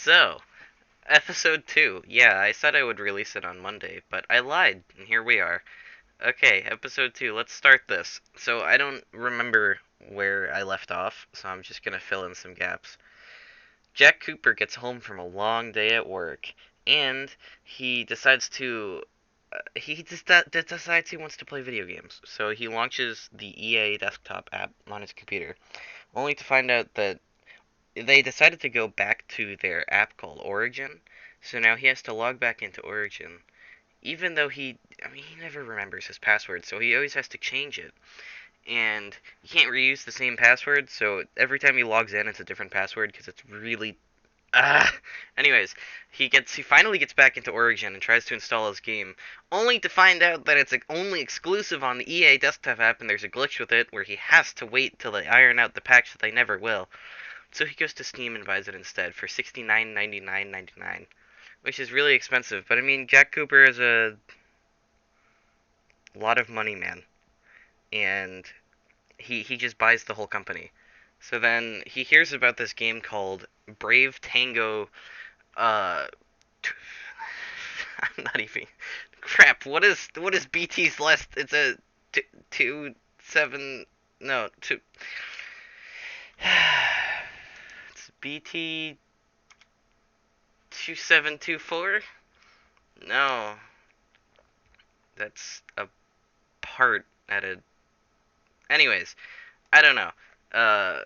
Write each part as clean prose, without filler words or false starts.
So, episode 2. Yeah, I said I would release it on Monday, but I lied, and here we are. Okay, episode 2. Let's start this. So, I don't remember where I left off, so I'm just gonna fill in some gaps. Jack Cooper gets home from a long day at work, and he decides to. He just decides he wants to play video games. So he launches the EA desktop app on his computer, only to find out that they decided to go back to their app called Origin. So now he has to log back into Origin, even though he never remembers his password, so he always has to change it. And he can't reuse the same password, so every time he logs in, it's a different password because it's really ah. Anyways, he finally gets back into Origin and tries to install his game, only to find out that it's only exclusive on the EA desktop app, and there's a glitch with it where he has to wait till they iron out the patch that they never will. So he goes to Steam and buys it instead for $69.99.99, which is really expensive. But I mean, Jack Cooper is a lot of money, man, and he just buys the whole company. So then he hears about this game called Brave Tango. Uh, I'm not even. Crap. What is BT's last? It's a 7. No, two. It's BT 2724? No. That's a part at a. Anyways, I don't know. Uh,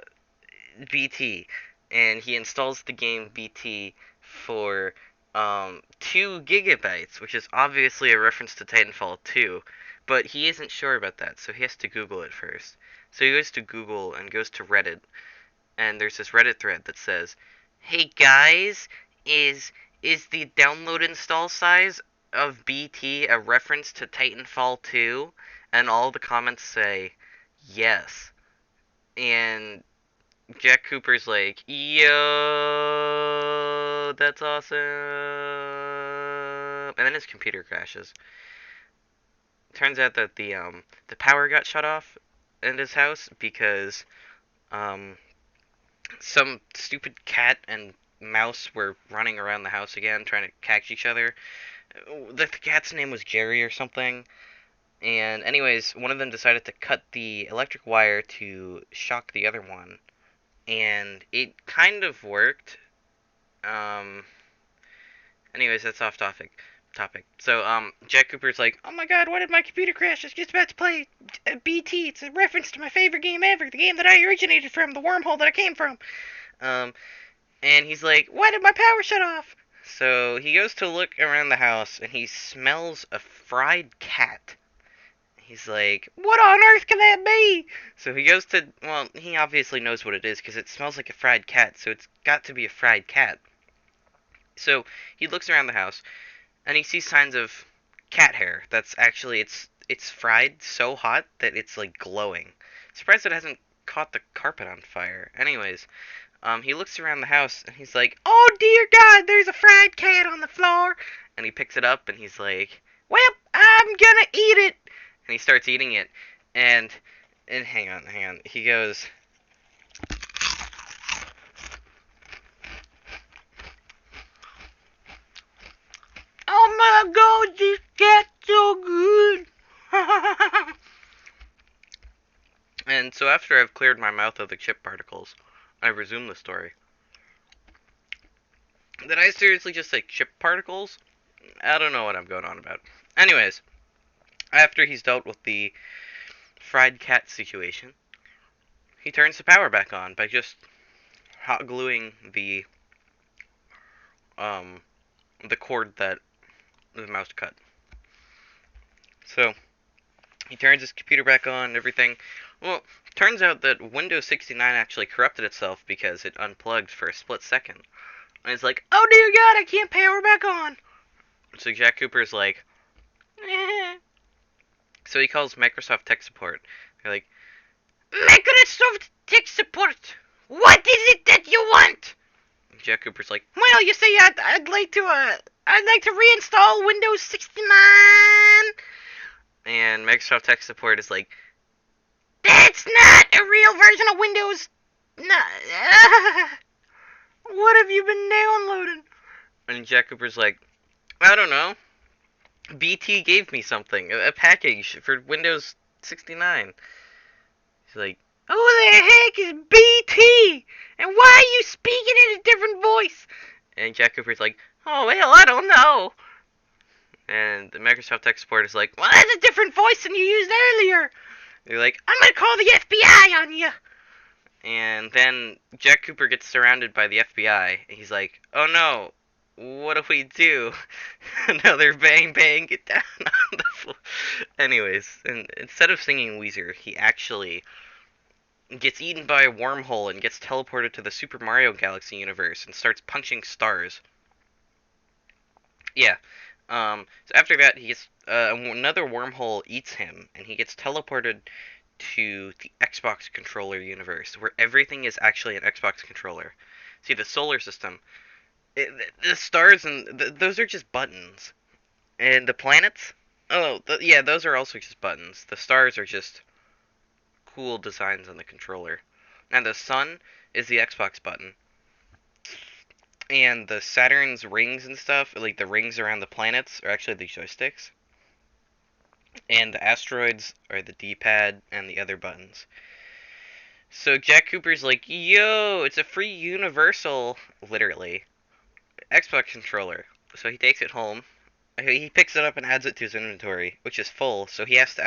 BT. And he installs the game BT for 2 gigabytes, which is obviously a reference to Titanfall 2, but he isn't sure about that, so he has to Google it first. So he goes to Google and goes to Reddit, and there's this Reddit thread that says, "Hey guys, is the download install size of BT a reference to Titanfall 2?" And all the comments say yes. And Jack Cooper's like, "Yo, that's awesome." And then his computer crashes. Turns out that the power got shut off in his house because um some stupid cat and mouse were running around the house again trying to catch each other. The cat's name was Jerry or something. And anyways, one of them decided to cut the electric wire to shock the other one. And it kind of worked. Um anyways, that's off topic. So Jack Cooper's like, "Oh my god, why did my computer crash? It's just about to play BT. It's a reference to my favorite game ever, the game that I originated from, the wormhole that I came from." Um And he's like, "Why did my power shut off?" So he goes to look around the house and he smells a fried cat. He's like, "What on earth can that be?" So he goes to, well, he obviously knows what it is because it smells like a fried cat, so it's got to be a fried cat. So he looks around the house and he sees signs of cat hair. That's actually, it's fried so hot that it's like glowing. Surprised it hasn't caught the carpet on fire. Anyways, he looks around the house and he's like, "Oh dear God, there's a fried cat on the floor." And he picks it up and he's like, "Well, I'm gonna eat it." And he starts eating it. And hang on. He goes, "Oh my God, this cat's so good." And so after I've cleared my mouth of the chip particles, I resume the story. Did I seriously just say chip particles? I don't know what I'm going on about. Anyways, after he's dealt with the fried cat situation, he turns the power back on by just hot gluing um the cord that the mouse cut. So he turns his computer back on and everything. Well, turns out that Windows 69 actually corrupted itself because it unplugged for a split second. And it's like, "Oh dear God, I can't power back on." So Jack Cooper's like, eh. So he calls Microsoft Tech Support. They're like, "Microsoft Tech Support, what is it that you want?" Jack Cooper's like, "Well, you see, I'd like to reinstall Windows 69." And Microsoft Tech Support is like, "That's not a real version of Windows. No." What have you been downloading? And Jack Cooper's like, I don't know. BT gave me something, a package for Windows 69. He's like, who the heck is BT? And why are you speaking in a different voice? And Jack Cooper's like, oh, well, I don't know. And the Microsoft tech support is like, well, that's a different voice than you used earlier. They're like, I'm gonna call the FBI on you. And then Jack Cooper gets surrounded by the FBI. And he's like, oh no, what if we do another bang bang get down on the floor? Anyways, and instead of singing Weezer, he actually gets eaten by a wormhole and gets teleported to the Super Mario Galaxy universe and starts punching stars. Yeah. So after that, he gets another wormhole eats him, and he gets teleported to the Xbox controller universe, where everything is actually an Xbox controller. See, the solar system, the stars and those are just buttons, and the planets. Oh, yeah, those are also just buttons. The stars are just cool designs on the controller. Now the sun is the Xbox button, and the Saturn's rings and stuff, like the rings around the planets, are actually the joysticks. And the asteroids are the D-pad and the other buttons. So Jack Cooper's like, yo, it's a free universal, literally, Xbox controller. So he takes it home. He picks it up and adds it to his inventory, which is full. So he has to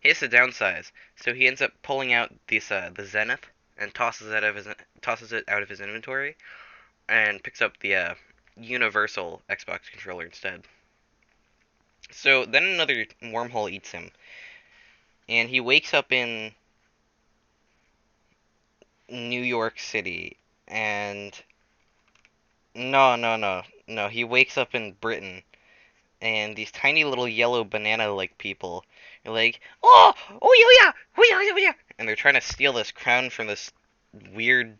downsize. So he ends up pulling out the Zenith and tosses it out of his inventory, and picks up the universal Xbox controller instead. So then another wormhole eats him, and he wakes up in New York City, and no, he wakes up in Britain, and these tiny little yellow banana-like people are like, oh yeah, yeah, and they're trying to steal this crown from this weird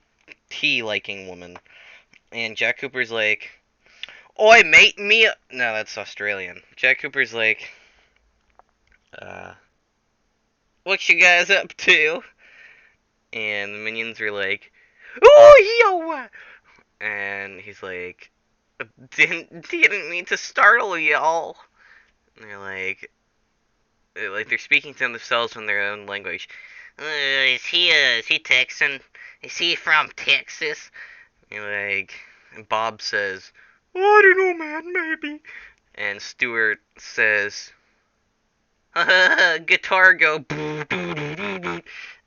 tea-liking woman, and Jack Cooper's like, oi mate, me, no, that's Australian. Jack Cooper's like, uh, what you guys up to? And the minions are like, oh yo, and he's like, didn't mean to startle y'all. And they're speaking to themselves in their own language. Is he Texan? Is he from Texas? And Bob says, I don't know, man, maybe. And Stewart says, guitar go,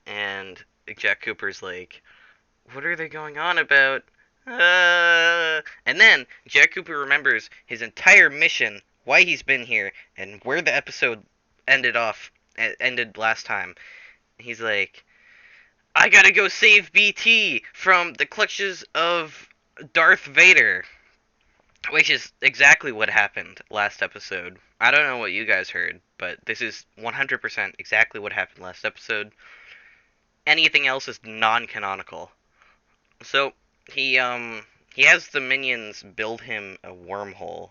and Jack Cooper's like, what are they going on about? And then Jack Cooper remembers his entire mission, why he's been here, and where the episode ended last time. He's like, I gotta go save BT from the clutches of Darth Vader, which is exactly what happened last episode. I don't know what you guys heard, but this is 100% exactly what happened last episode. Anything else is non-canonical. So he has the minions build him a wormhole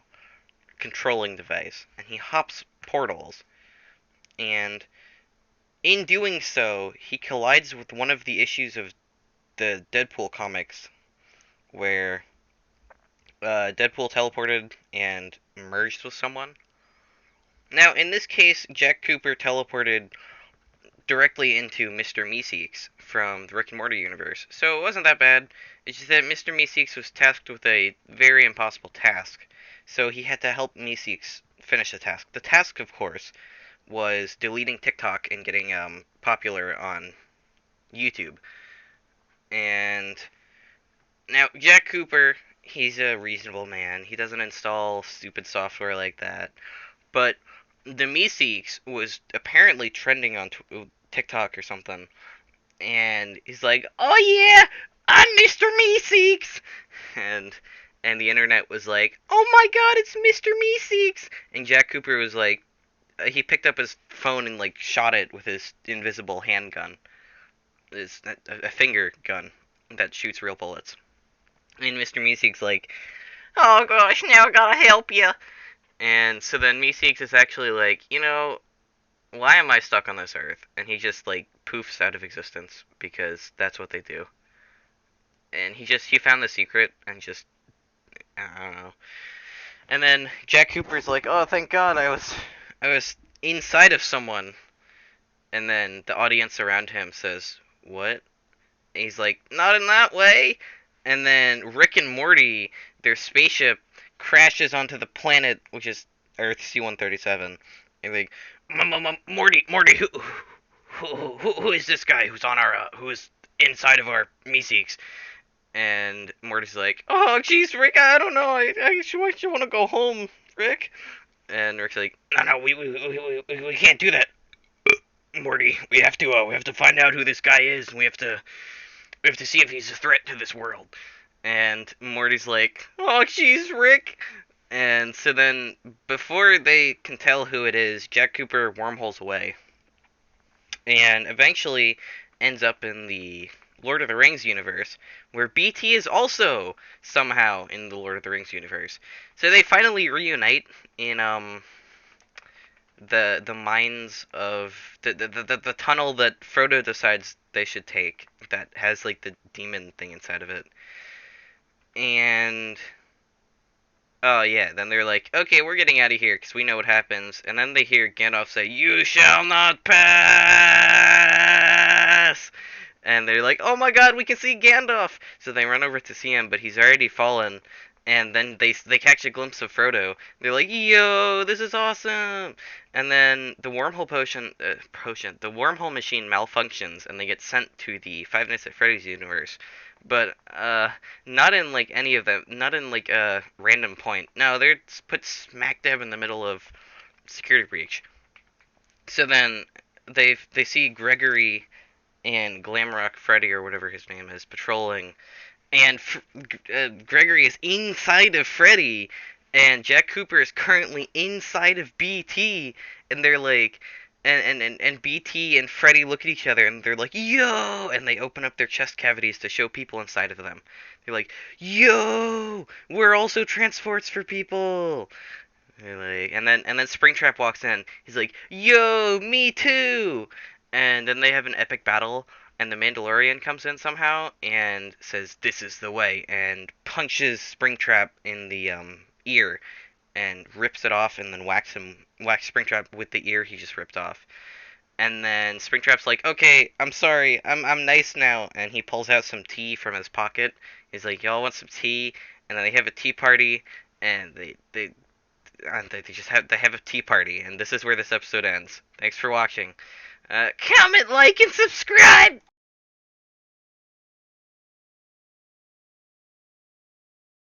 controlling device, and he hops portals, and in doing so, he collides with one of the issues of the Deadpool comics, where Deadpool teleported and merged with someone. Now, in this case, Jack Cooper teleported directly into Mr. Meeseeks from the Rick and Morty universe, so it wasn't that bad. It's just that Mr. Meeseeks was tasked with a very impossible task, so he had to help Meeseeks finish the task. The task, of course, was deleting TikTok and getting popular on YouTube. And now Jack Cooper, he's a reasonable man. He doesn't install stupid software like that. But the Meeseeks was apparently trending on TikTok or something, and he's like, "Oh yeah, I'm Mr. Meeseeks," and and the internet was like, "Oh my God, it's Mr. Meeseeks," and Jack Cooper was like, he picked up his phone and like shot it with his invisible handgun, his a finger gun that shoots real bullets, and Mr. Meeseeks like, "Oh gosh, now I gotta help you." And so then Meeseeks is actually like, why am I stuck on this earth? And he just like poofs out of existence because that's what they do. and he found the secret and just I don't know. And then Jack Cooper's like, "Oh, thank God, I was inside of someone." And then the audience around him says, "What?" And he's like, "Not in that way." And then Rick and Morty, their spaceship crashes onto the planet, which is Earth C-137. And like, Morty, who is this guy who's on our, who is inside of our Meeseeks? And Morty's like, "Oh, jeez, Rick, I don't know. I just want to go home, Rick." And Rick's like, "No, we can't do that, Morty. We have to find out who this guy is, and we have to see if he's a threat to this world." And Morty's like, "Oh, jeez, Rick." And so then, before they can tell who it is, Jack Cooper wormholes away, and eventually ends up in the Lord of the Rings universe, where BT is also somehow in the Lord of the Rings universe. So they finally reunite in the mines of the tunnel that Frodo decides they should take that has like the demon thing inside of it. And oh yeah, then they're like, "Okay, we're getting out of here because we know what happens." And then they hear Gandalf say, "You shall not pass." And they're like, "Oh my God, we can see Gandalf!" So they run over to see him, but he's already fallen. And then they catch a glimpse of Frodo. They're like, "Yo, this is awesome!" And then the the wormhole machine malfunctions, and they get sent to the Five Nights at Freddy's universe. But not in like any of them, not in like a random point. No, they're put smack dab in the middle of security breach. So then they see Gregory and Glamrock Freddy or whatever his name is patrolling, and Gregory is inside of Freddy, and Jack Cooper is currently inside of BT, and they're like, and BT and Freddy look at each other, and they're like, "Yo!" And they open up their chest cavities to show people inside of them. They're like, "Yo! We're also transports for people." They're like, and then Springtrap walks in. He's like, "Yo, me too!" And then they have an epic battle, and the Mandalorian comes in somehow and says, "This is the way," and punches Springtrap in the ear and rips it off, and then whacks Springtrap with the ear he just ripped off. And then Springtrap's like, "Okay, I'm sorry, I'm nice now," and he pulls out some tea from his pocket. He's like, "Y'all want some tea?" And then they have a tea party, and they have a tea party, and this is where this episode ends. Thanks for watching. Comment, like, and subscribe!